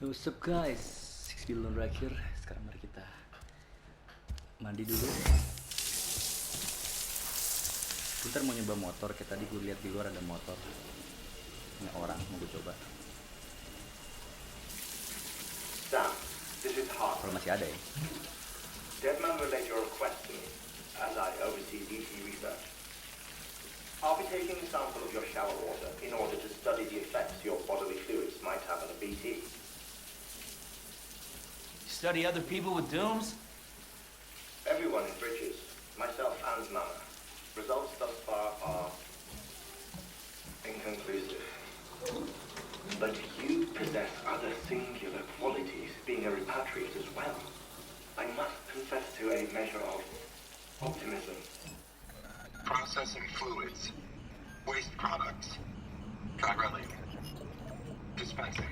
What's up guys? Six Billion berakhir. Sekarang mari kita mandi dulu. Bentar mau nyoba motor. Kayak tadi gue lihat di luar ada motor. Ini orang mau gue coba. Sam, this is Hart. Kalau masih ada ya. Deadman relayed your request to me, as I oversee DT research. I'll be taking a sample of your shower water in order to study the effects your bodily fluids might have on a BT. Study other people with dooms? Everyone in Bridges, myself and Mama. Results thus far are inconclusive. But you possess other singular qualities, being a repatriate as well. I must confess to a measure of optimism. Processing fluids. Waste products. Drilling. Dispensing.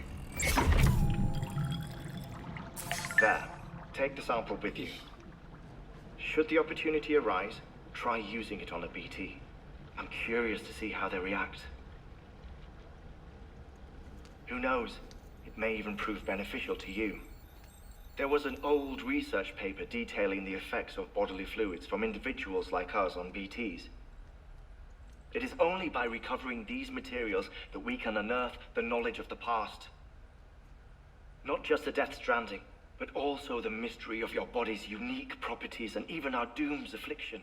There. Take the sample with you. Should the opportunity arise, try using it on a BT. I'm curious to see how they react. Who knows? It may even prove beneficial to you. There was an old research paper detailing the effects of bodily fluids from individuals like us on BTs. It is only by recovering these materials that we can unearth the knowledge of the past. Not just the Death Stranding, but also the mystery of your body's unique properties and even our doom's affliction.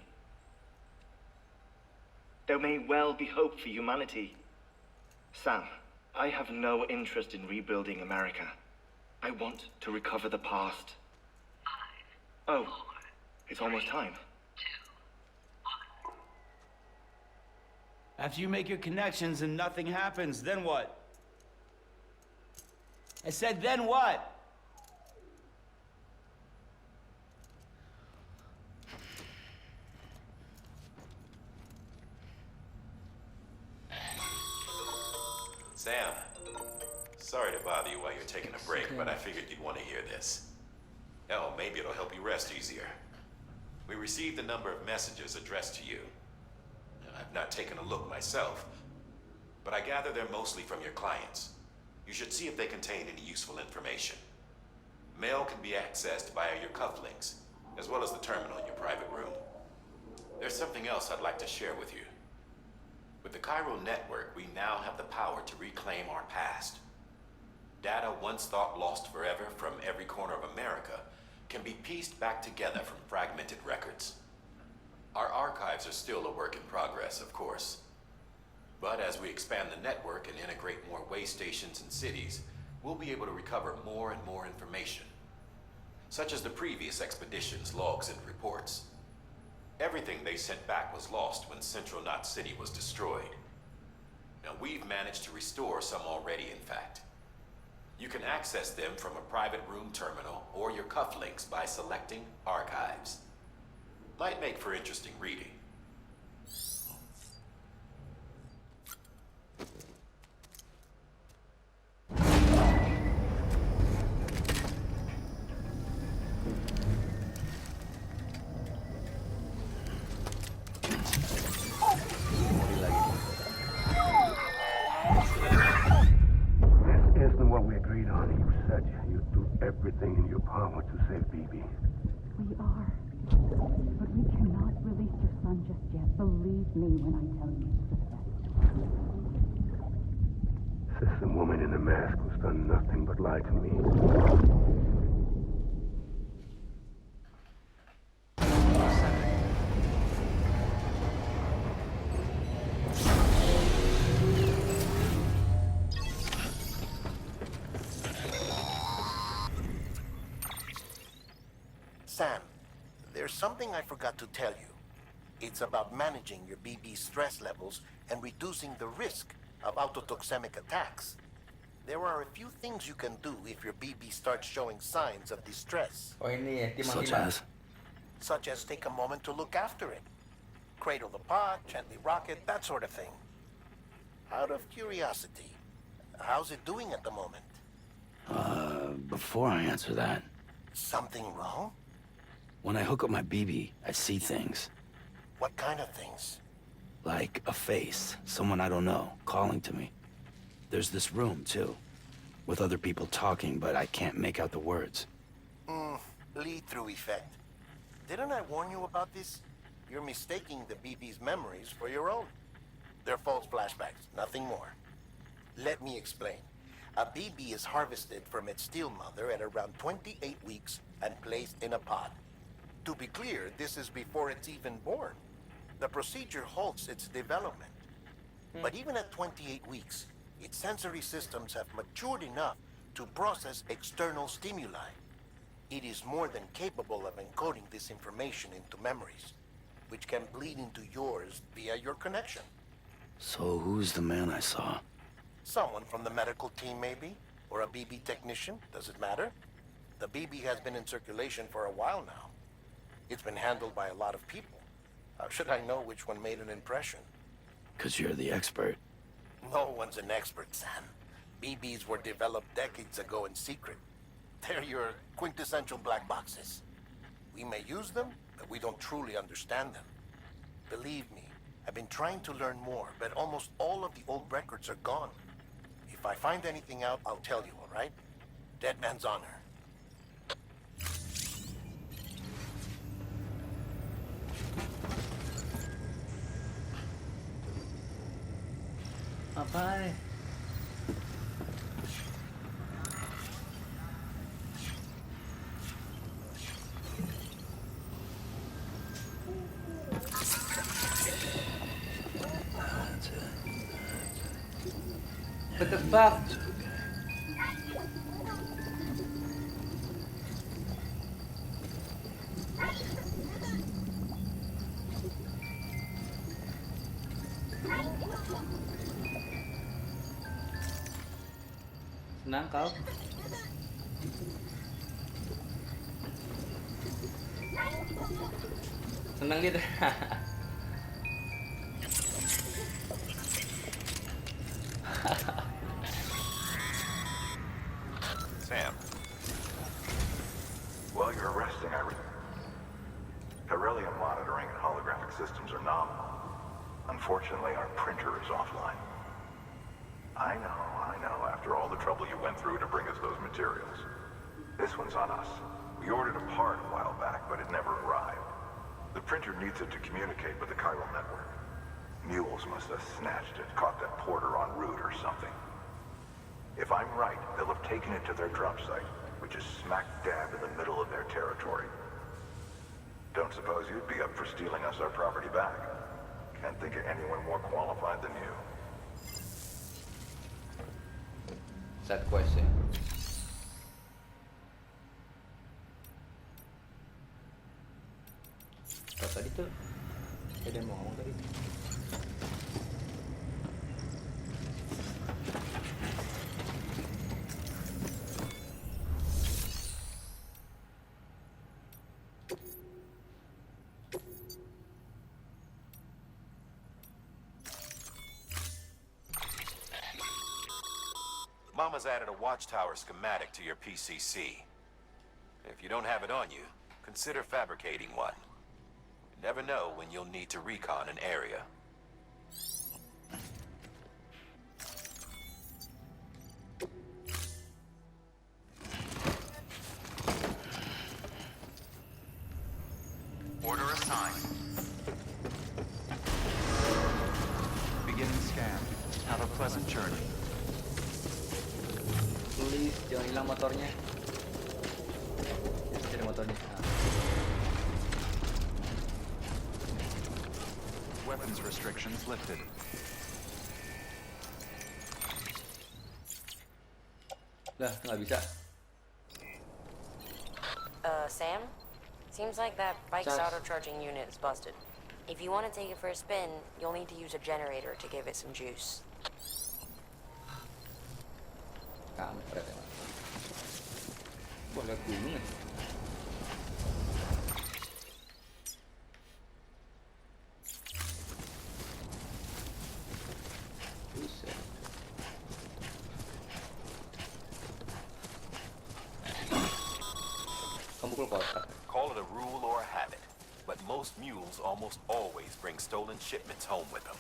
There may well be hope for humanity. Sam, I have no interest in rebuilding America. I want to recover the past. Oh, it's almost time. After you make your connections and nothing happens, then what? I said, then what? Sam, sorry to bother you while you're taking a break, but I figured you'd want to hear this. Hell, maybe it'll help you rest easier. We received a number of messages addressed to you. I've not taken a look myself, but I gather they're mostly from your clients. You should see if they contain any useful information. Mail can be accessed via your cufflinks, as well as the terminal in your private room. There's something else I'd like to share with you. With the Cairo network, we now have the power to reclaim our past. Data once thought lost forever from every corner of America can be pieced back together from fragmented records. Our archives are still a work in progress, of course. But as we expand the network and integrate more way stations and cities, we'll be able to recover more and more information, such as the previous expedition's logs and reports. Everything they sent back was lost when Central Knot City was destroyed. Now we've managed to restore some already, in fact. You can access them from a private room terminal or your cufflinks by selecting Archives. Might make for interesting reading. Everything in your power to save BB. We are. But we cannot release your son just yet. Believe me when I tell you it's the best. Says the woman in the mask who's done nothing but lie to me. Sam, there's something I forgot to tell you. It's about managing your BB stress levels and reducing the risk of autotoxemic attacks. There are a few things you can do if your BB starts showing signs of distress. Oh ini ya, Such as take a moment to look after it. Cradle the pot, gently rock it, that sort of thing. Out of curiosity, how's it doing at the moment? Before I answer that, Something wrong? when I hook up my BB, I see things. What kind of things? Like a face, someone I don't know, calling to me. There's this room, too, with other people talking, but I can't make out the words. Lead-through effect. Didn't I warn you about this? You're mistaking the BB's memories for your own. They're false flashbacks, nothing more. Let me explain. A BB is harvested from its steel mother at around 28 weeks and placed in a pod. To be clear, this is before it's even born. The procedure halts its development. But even at 28 weeks, its sensory systems have matured enough to process external stimuli. It is more than capable of encoding this information into memories, which can bleed into yours via your connection. So who's the man I saw? Someone from the medical team, maybe? Or a BB technician? Does it matter? The BB has been in circulation for a while now. It's been handled by a lot of people. How should I know which one made an impression? 'Cause you're the expert. No one's an expert, Sam. BBs were developed decades ago in secret. They're your quintessential black boxes. We may use them, but we don't truly understand them. Believe me, I've been trying to learn more, but almost all of the old records are gone. If I find anything out, I'll tell you, all right? Dead man's honor. Apa? What the fuck? Senang kau? Senang gitu. Sam. While you're resting, Beryllium monitoring and holographic systems are nominal. Unfortunately, our printer is offline. I know. After all the trouble you went through to bring us those materials. This one's on us. We ordered a part a while back, but it never arrived. The printer needs it to communicate with the chiral network. Mules must have snatched it, caught that porter en route or something. If I'm right, they'll have taken it to their drop site, which is smack dab in the middle of their territory. Don't suppose you'd be up for stealing us our property back? Can't think of anyone more qualified than you. Sad question. Apa tadi tuh? Ada mau ngomong tadi. Mama's added a watchtower schematic to your PCC. If you don't have it on you, consider fabricating one. You never know when you'll need to recon an area. Order assigned. Beginning scan. Have a pleasant journey. Please jangan hilang motornya. Ada motornya. Weapons restrictions lifted. Lah, nggak bisa. Sam? Seems like that bike's Charge. auto-charging unit is busted. If you want to take it for a spin, you'll need to use a generator to give it some juice. Kampret emang. Wah, lihat gunung ya. Buset. Kamu pukul kotak. Call it a rule or a habit, but most mules almost always bring stolen shipments home with them.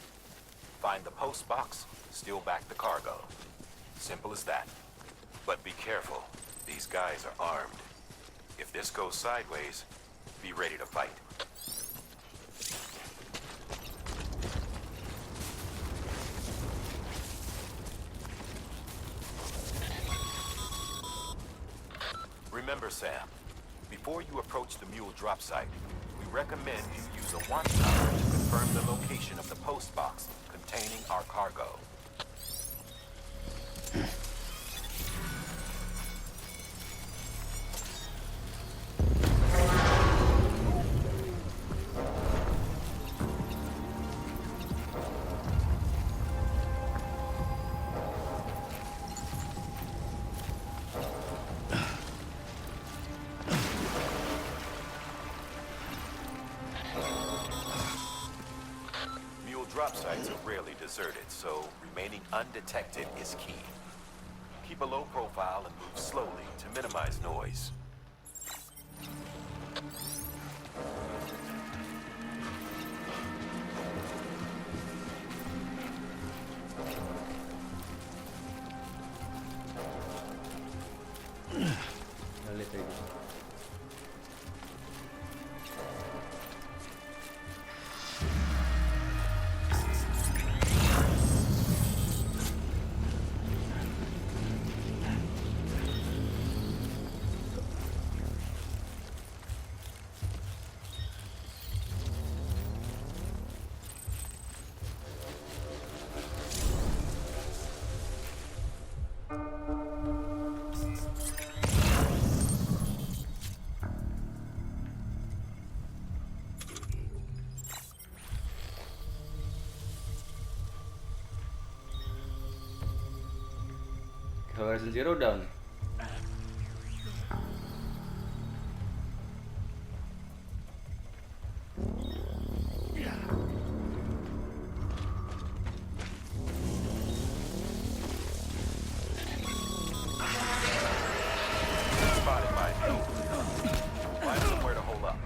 Find the post box, steal back the cargo. Simple as that. But be careful. These guys are armed. If this goes sideways, be ready to fight. Remember, Sam, before you approach the mule drop site, we recommend you use a watchtower to confirm the location of the post box containing our cargo. Drop sites are rarely deserted, so remaining undetected is key. Keep a low profile and move slowly to minimize noise. Horizon Zero Dawn. Spotted by me. Find somewhere to hold up.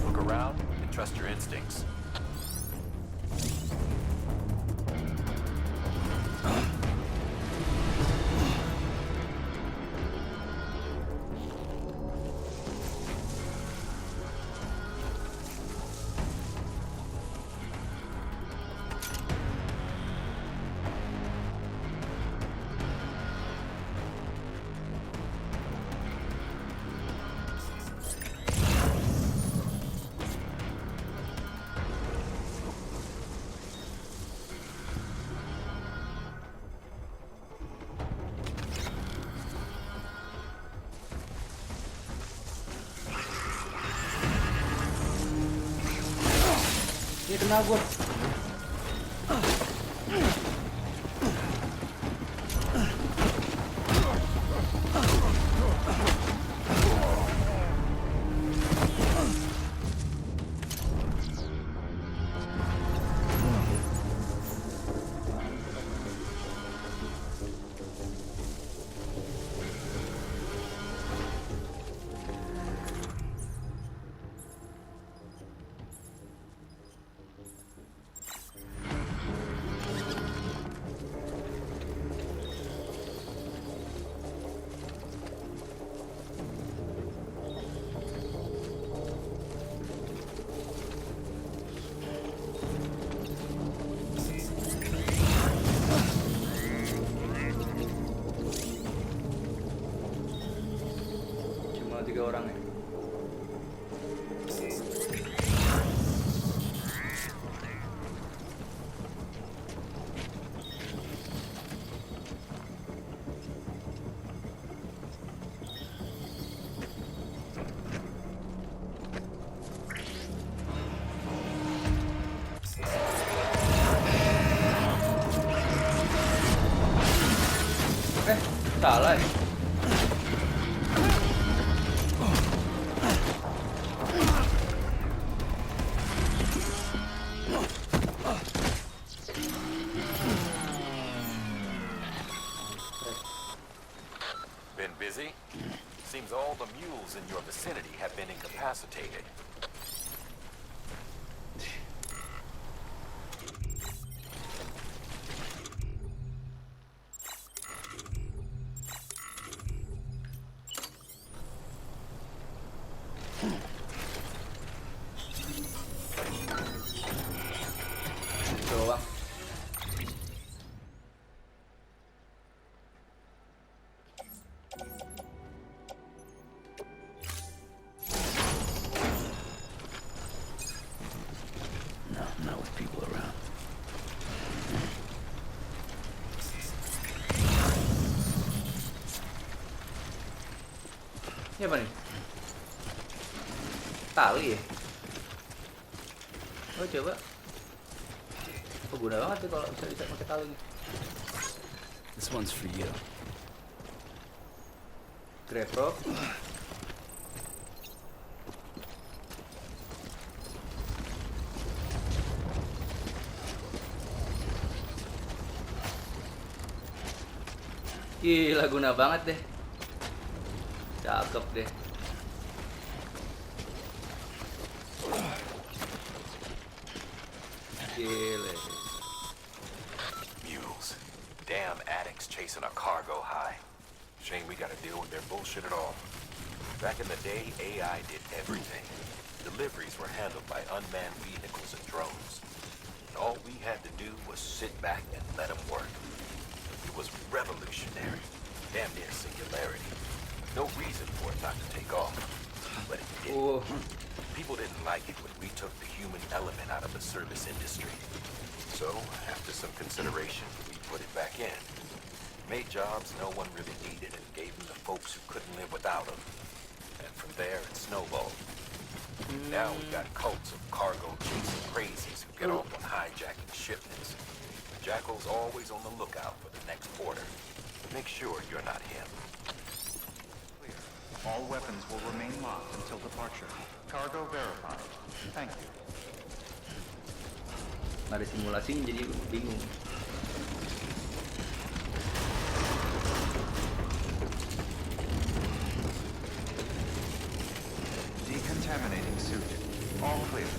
Look around and trust your instincts. Ini kena gue. Cuma 3 orang ya. Salah ya? Been busy? Seems all the mules in your vicinity have been incapacitated. Ini apa nih? Tali ya? Oh coba. Oh guna banget tuh kalau bisa pakai tali. This one's for you. Grab rope. Gila guna banget deh. Cakep deh. Gila. Mules. Damn addicts chasing a cargo high. Shame we gotta deal with their bullshit at all. Back in the day, AI did everything. Deliveries were handled by unmanned vehicles and drones. And all we had to do was sit back and let them work. It was revolutionary. Damn near singularity. No reason for it not to take off. But it did. Oh. People didn't like it when we took the human element out of the service industry. So, after some consideration, we put it back in. Made jobs no one really needed and gave them to folks who couldn't live without them. And from there, it snowballed. Now we've got cults of cargo chasing crazies who get off on hijacking shipments. Jackal's always on the lookout for the next order. Make sure you're not him. Clear. All weapons will remain locked until departure. Cargo verified. Thank you. Nggak ada simulasinya jadi bingung. Decontaminating suit. All clear.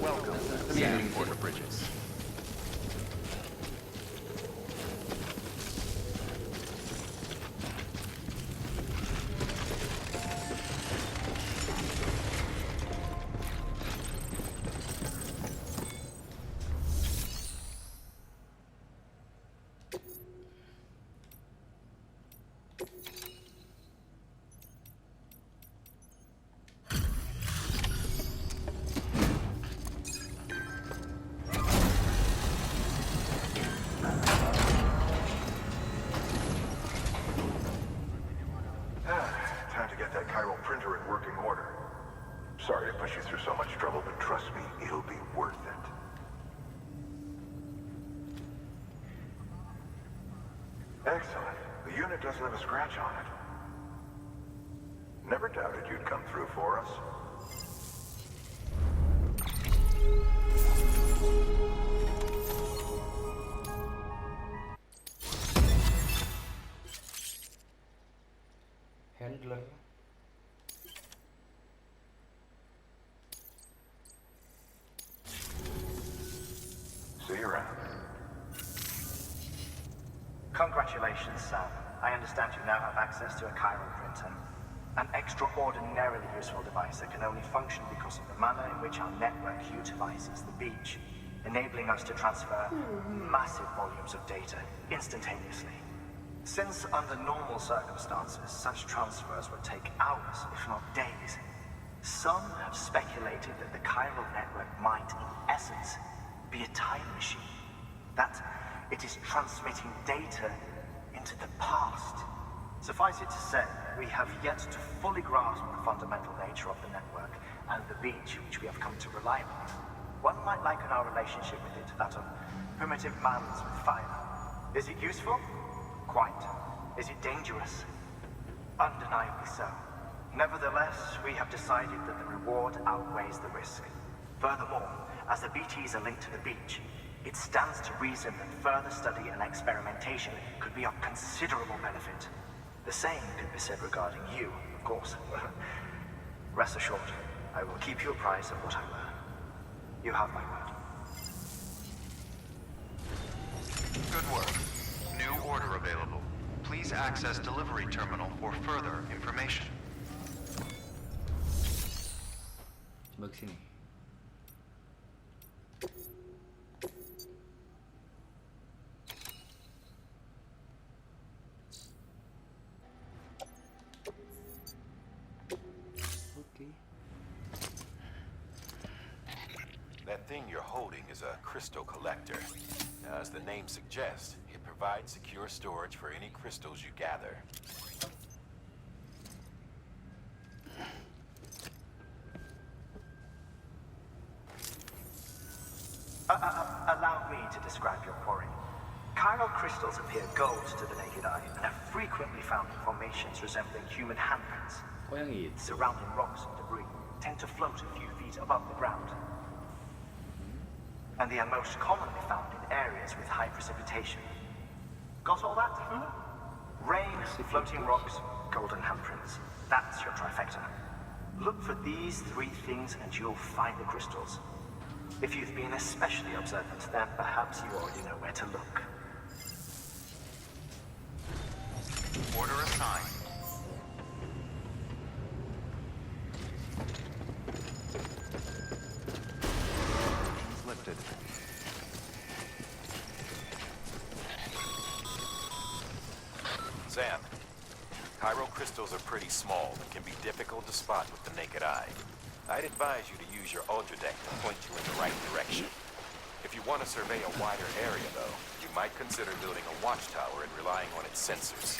Welcome. Scanning for the bridges. Time to get that chiral printer in working order. Sorry to push you through so much trouble, but trust me, it'll be worth it. Excellent. The unit doesn't have a scratch on it. Never doubted you'd come through for us. Handler. See you around. Congratulations, Sam. I understand you now have access to a chiral printer. An extraordinarily useful device that can only function because of the manner in which our network utilizes the beach, enabling us to transfer massive volumes of data instantaneously. Since under normal circumstances, such transfers would take hours, if not days, some have speculated that the chiral network might, in essence, be a time machine. That it is transmitting data into the past. Suffice it to say, we have yet to fully grasp the fundamental nature of the network and the beach which we have come to rely on. One might liken our relationship with it to that of primitive mans with fire. Is it useful? Quite. Is it dangerous? Undeniably so. Nevertheless, we have decided that the reward outweighs the risk. Furthermore, as the BTs are linked to the beach, it stands to reason that further study and experimentation could be of considerable benefit. The same could be said regarding you, of course. Rest assured, I will keep you apprised of what I learn. You have my word. Good work. New order available. Please access delivery terminal for further information. Coba kesini. That thing you're holding is a crystal collector. As the name suggests, it provides secure storage for any crystals you gather. Allow me to describe your quarry. Chiral crystals appear gold to the naked eye and are frequently found in formations resembling human handprints. Oh, yang itu. Surrounding rocks and debris tend to float a few feet above the ground. And they are most commonly found in areas with high precipitation. Got all that? Rain, floating rocks, golden handprints. That's your trifecta. Look for these three things and you'll find the crystals. If you've been especially observant, then perhaps you already know where to look. Order assigned. Lifted. Sam, chiral crystals are pretty small and can be difficult to spot with the naked eye. I'd advise you to use your ultradeck to point you in the right direction. If you want to survey a wider area, though, you might consider building a watchtower and relying on its sensors.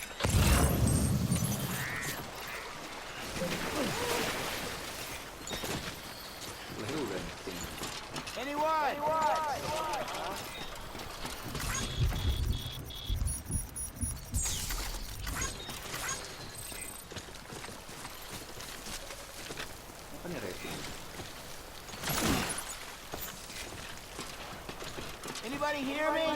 Anyone? Apa nih rating? Anybody hear me?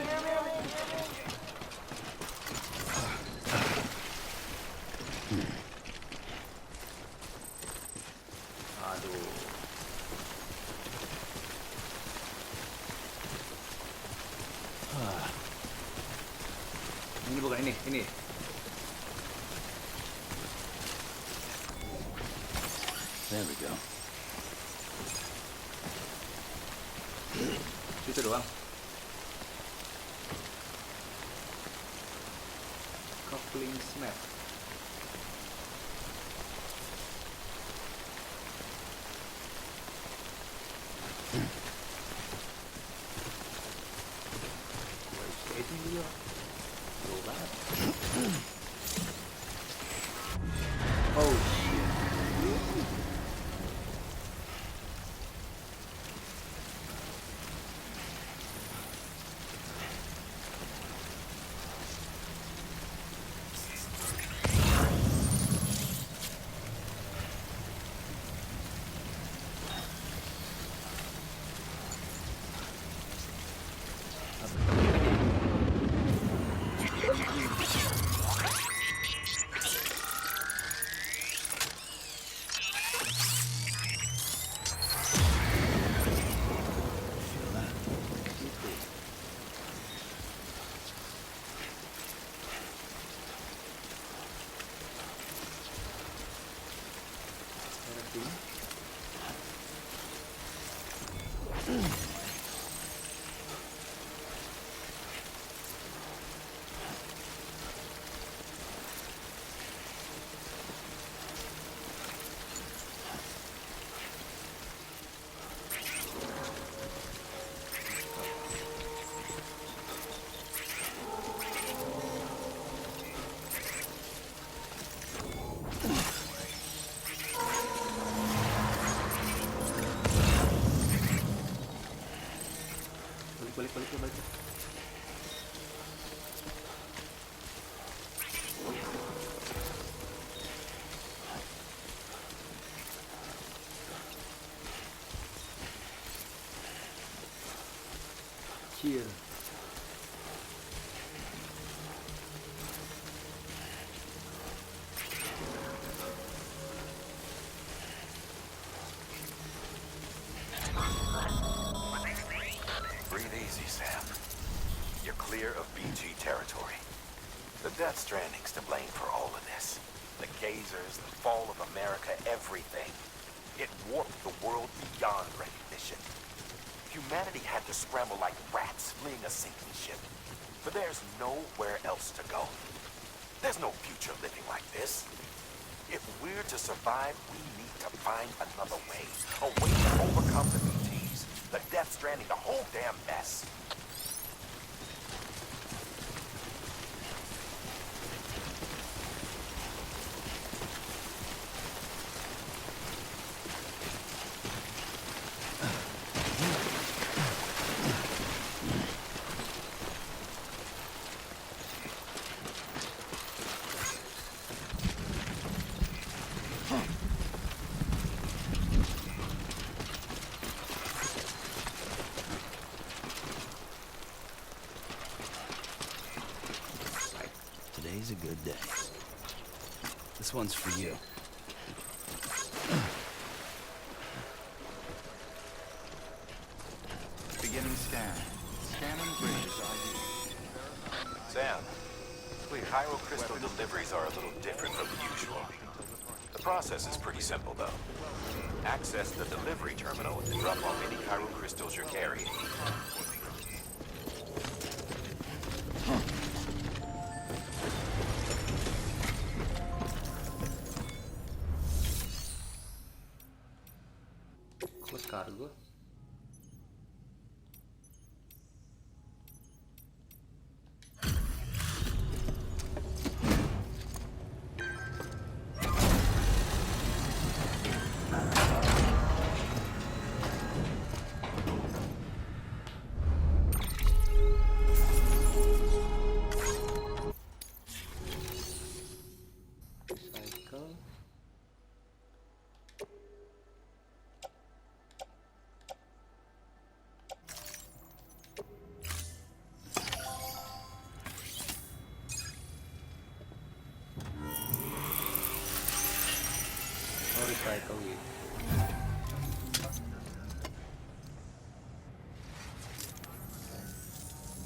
Aduh. Ini bukan ini. There we go. Itu doang. Coupling snap. Itu dia. Low banget. Oh shit. Balik. Cheer. Breathe easy, Sam. You're clear of BG territory. The Death Stranding's to blame for all of this. The gazers, the fall of America, everything. It warped the world beyond recognition. Humanity had to scramble like rats fleeing a sinking ship. But there's nowhere else to go. There's no future living like this. If we're to survive, we need to find another way. A way to overcome the BTs, the Death Stranding, the whole damn mess. This one's for you. Beginning scan. Scanning bridges ID. Sam, Cairo crystal deliveries are a little different from the usual. The process is pretty simple, though. Access the delivery terminal and drop off any Cairo crystals you're carrying. Close cargo. Cycle. Oh, recycle gitu.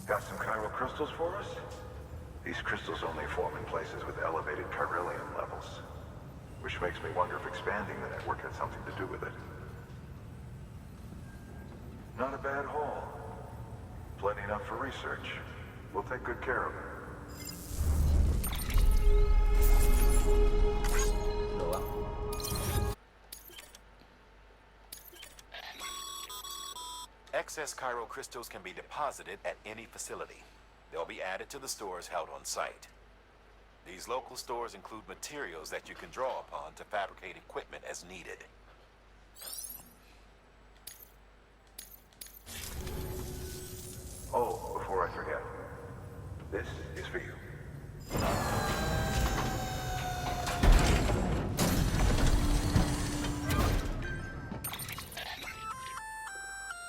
Got some chiral crystals for us? These crystals only form in places with elevated chiralium levels, which makes me wonder if expanding the network had something to do with it. Not a bad haul. Plenty enough for research. We'll take good care of it. Doang. Excess Cairo crystals can be deposited at any facility. They'll be added to the stores held on site. These local stores include materials that you can draw upon to fabricate equipment as needed. Oh, before I forget, this is for you.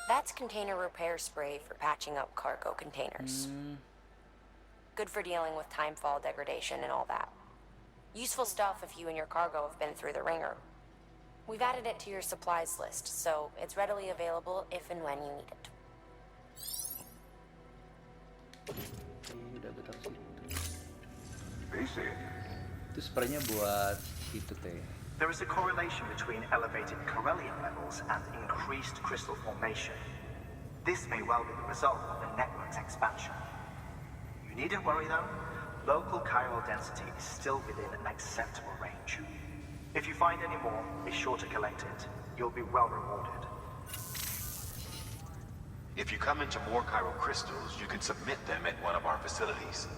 That's container repair spray for patching up cargo containers. Good for dealing with timefall degradation and all that. Useful stuff if you and your cargo have been through the ringer. We've added it to your supplies list, so it's readily available if and when you need it. Udah gue taruh situ. Easy. Itu spraynya buat itu teh. There is a correlation between elevated chiralium levels and increased crystal formation. This may well be the result of the network's expansion. You needn't worry though. Local chiral density is still within an acceptable range. If you find any more, be sure to collect it. You'll be well rewarded. If you come into more chiral crystals, you can submit them at one of our facilities.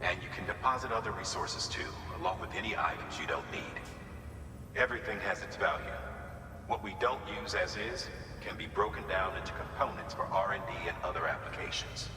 And you can deposit other resources too, along with any items you don't need. Everything has its value. What we don't use as is can be broken down into components for R&D and other applications.